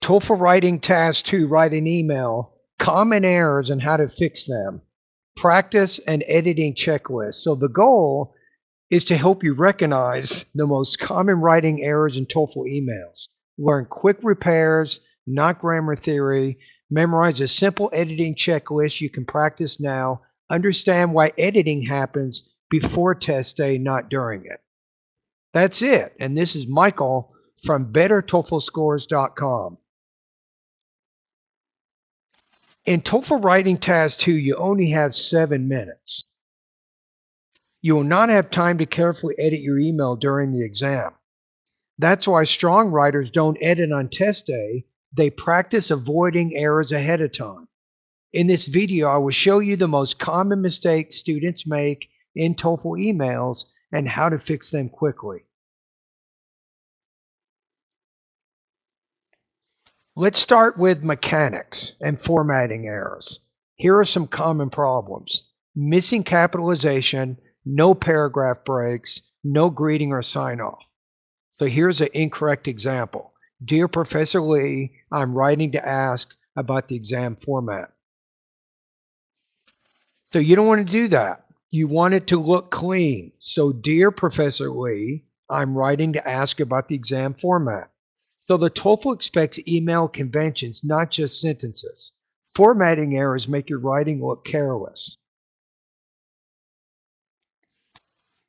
TOEFL Writing Task 2, write an email, common errors and how to fix them, practice and editing checklist. So the goal is to help you recognize the most common writing errors in TOEFL emails, learn quick repairs, not grammar theory, memorize a simple editing checklist you can practice now, understand why editing happens before test day, not during it. That's it. And this is Michael from BetterTOEFLScores.com. In TOEFL Writing Task 2, you only have 7 minutes. You will not have time to carefully edit your email during the exam. That's why strong writers don't edit on test day. They practice avoiding errors ahead of time. In this video, I will show you the most common mistakes students make in TOEFL emails and how to fix them quickly. Let's start with mechanics and formatting errors. Here are some common problems: missing capitalization, no paragraph breaks, no greeting or sign off. So here's an incorrect example. Dear Professor Lee, I'm writing to ask about the exam format. So you don't want to do that. You want it to look clean. So dear Professor Lee, I'm writing to ask about the exam format. So the TOEFL expects email conventions, not just sentences. Formatting errors make your writing look careless.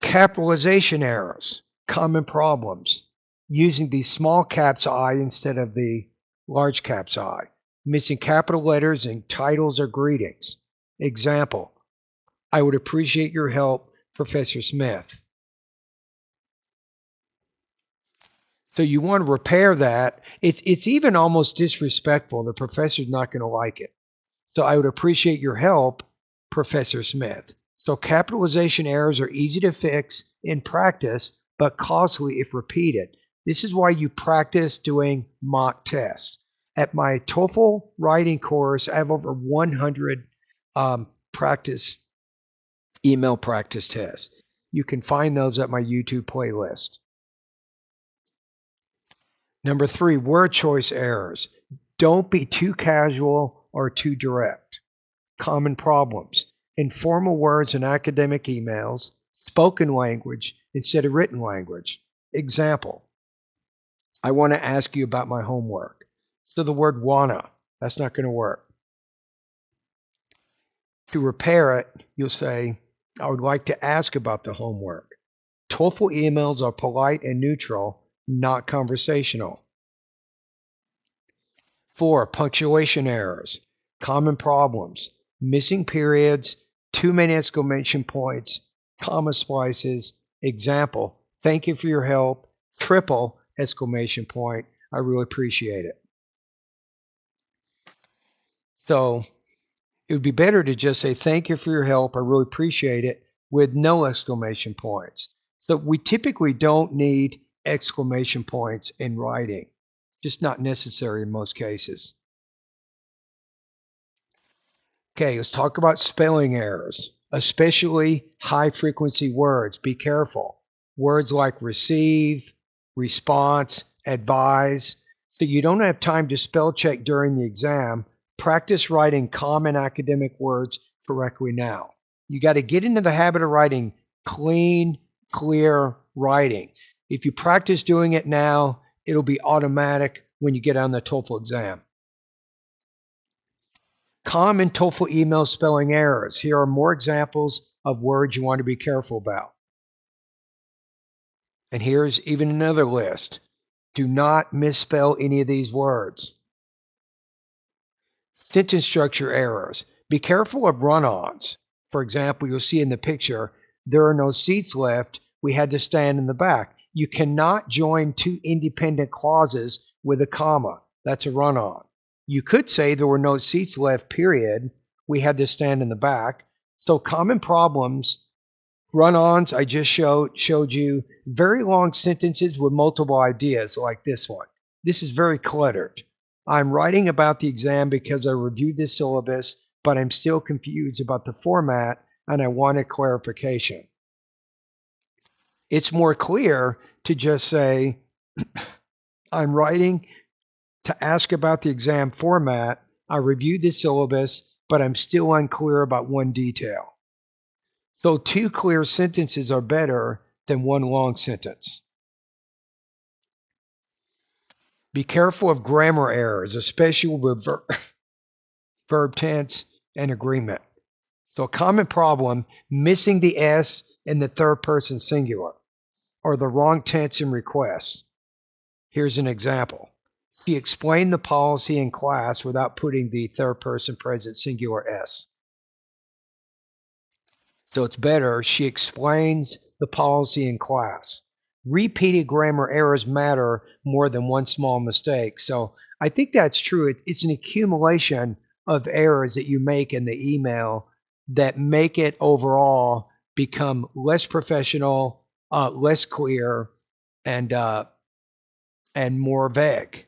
Capitalization errors, common problems. Using the small caps I instead of the large caps I. Missing capital letters in titles or greetings. Example, I would appreciate your help, Professor Smith. So you want to repair that. It's even almost disrespectful. The professor's not going to like it. So I would appreciate your help, Professor Smith. So capitalization errors are easy to fix in practice, but costly if repeated. This is why you practice doing mock tests. At my TOEFL writing course, I have over 100 email practice tests. You can find those at my YouTube playlist. Number 3, word choice errors. Don't be too casual or too direct. Common problems. Informal words in academic emails, spoken language instead of written language. Example, I want to ask you about my homework. So the word wanna, that's not going to work. To repair it, you'll say, I would like to ask about the homework. TOEFL emails are polite and neutral, not conversational. 4, punctuation errors. Common problems. Missing periods, too many exclamation points, comma splices. Example, thank you for your help, triple exclamation point, I really appreciate it. So it would be better to just say thank you for your help, I really appreciate it, with no exclamation points. So we typically don't need exclamation points in writing. Just not necessary in most cases. Okay, let's talk about spelling errors, especially high-frequency words. Be careful. Words like receive, response, advise. So you don't have time to spell check during the exam. Practice writing common academic words correctly now. You got to get into the habit of writing clean, clear writing. If you practice doing it now, it'll be automatic when you get on the TOEFL exam. Common TOEFL email spelling errors. Here are more examples of words you want to be careful about. And here's even another list. Do not misspell any of these words. Sentence structure errors. Be careful of run-ons. For example, you'll see in the picture, there are no seats left. We had to stand in the back. You cannot join two independent clauses with a comma. That's a run-on. You could say there were no seats left, period. We had to stand in the back. So common problems, run-ons, I just showed you. Very long sentences with multiple ideas like this one. This is very cluttered. I'm writing about the exam because I reviewed the syllabus, but I'm still confused about the format and I wanted clarification. It's more clear to just say, I'm writing To ask about the exam format, I reviewed the syllabus, but I'm still unclear about one detail. So 2 clear sentences are better than 1 long sentence. Be careful of grammar errors, especially with verb tense and agreement. So a common problem, missing the S in the third person singular, or the wrong tense in request. Here's an example. She explained the policy in class without putting the third person present singular S. So it's better, she explains the policy in class. Repeated grammar errors matter more than one small mistake. So I think that's true. It's an accumulation of errors that you make in the email that make it overall become less professional, less clear, and more vague.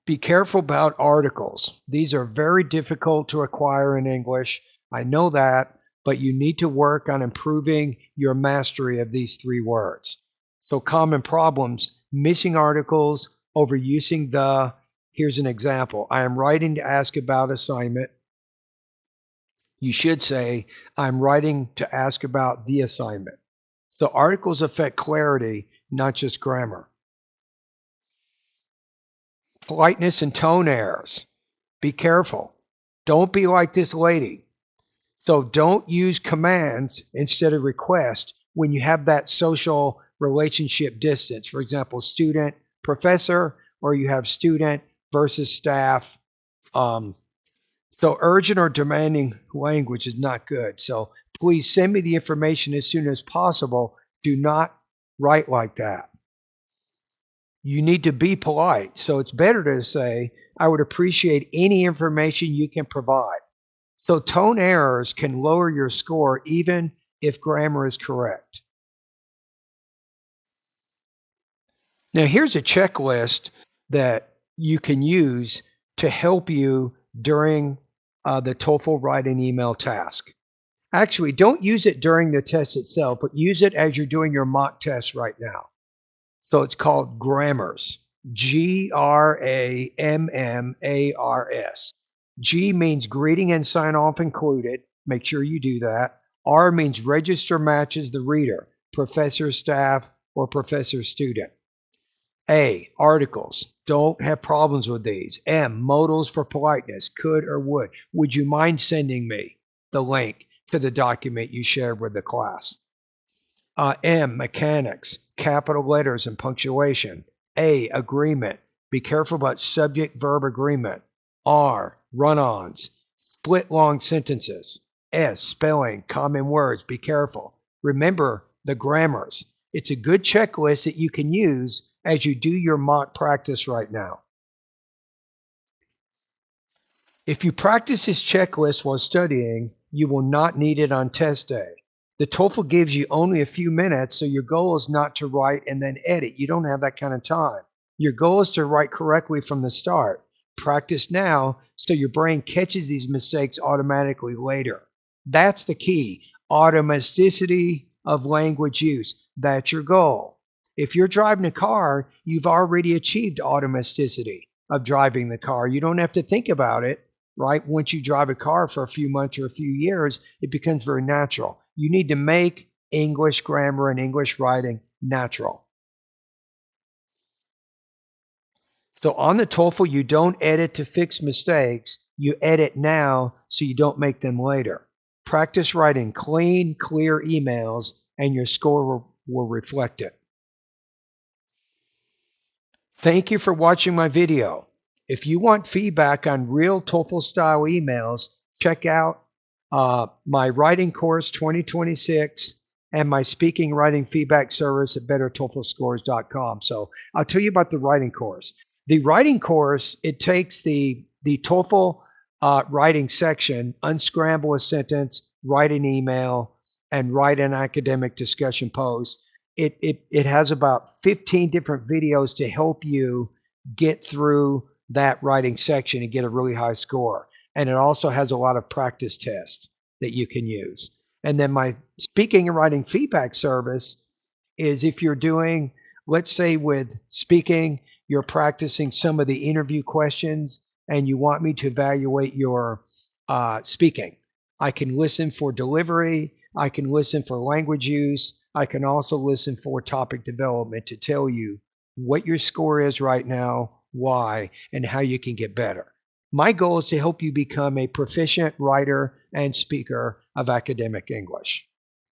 Be careful about articles. These are very difficult to acquire in English. I know that, but you need to work on improving your mastery of these 3 words. So common problems, missing articles, overusing the. Here's an example. I am writing to ask about assignment. You should say, I'm writing to ask about the assignment. So articles affect clarity, not just grammar. Politeness and tone errors. Be careful. Don't be like this lady. So don't use commands instead of request when you have that social relationship distance. For example, student, professor, or you have student versus staff. So urgent or demanding language is not good. So please send me the information as soon as possible. Do not write like that. You need to be polite. So it's better to say, I would appreciate any information you can provide. So tone errors can lower your score even if grammar is correct. Now here's a checklist that you can use to help you during the TOEFL writing email task. Actually, don't use it during the test itself, but use it as you're doing your mock test right now. So it's called G.R.A.M.M.A.R.S. G.R.A.M.M.A.R.S. G means greeting and sign off included. Make sure you do that. R means register matches the reader, professor, staff, or professor, student. A, articles. Don't have problems with these. M, modals for politeness, could or would. Would you mind sending me the link to the document you shared with the class? M, mechanics, capital letters and punctuation. A, agreement. Be careful about subject-verb agreement. R, run-ons, split long sentences. S, spelling, common words. Be careful. Remember the grammars. It's a good checklist that you can use as you do your mock practice right now. If you practice this checklist while studying, you will not need it on test day. The TOEFL gives you only a few minutes, so your goal is not to write and then edit. You don't have that kind of time. Your goal is to write correctly from the start. Practice now so your brain catches these mistakes automatically later. That's the key. Automaticity of language use. That's your goal. If you're driving a car, you've already achieved automaticity of driving the car. You don't have to think about it, right? Once you drive a car for a few months or a few years, it becomes very natural. You need to make English grammar and English writing natural. So on the TOEFL, you don't edit to fix mistakes. You edit now so you don't make them later. Practice writing clean, clear emails, and your score will reflect it. Thank you for watching my video. If you want feedback on real TOEFL style emails, check out my writing course 2026 and my speaking writing feedback service at bettertoeflscores.com. So I'll tell you about the writing course. The writing course, it takes the TOEFL writing section, unscramble a sentence, write an email, and write an academic discussion post. It has about 15 different videos to help you get through that writing section and get a really high score. And it also has a lot of practice tests that you can use. And then my speaking and writing feedback service is if you're doing Let's say with speaking, you're practicing some of the interview questions and you want me to evaluate your speaking. I can listen for delivery. I can listen for language use. I can also listen for topic development to tell you what your score is right now, why, and how you can get better. My goal is to help you become a proficient writer and speaker of academic English.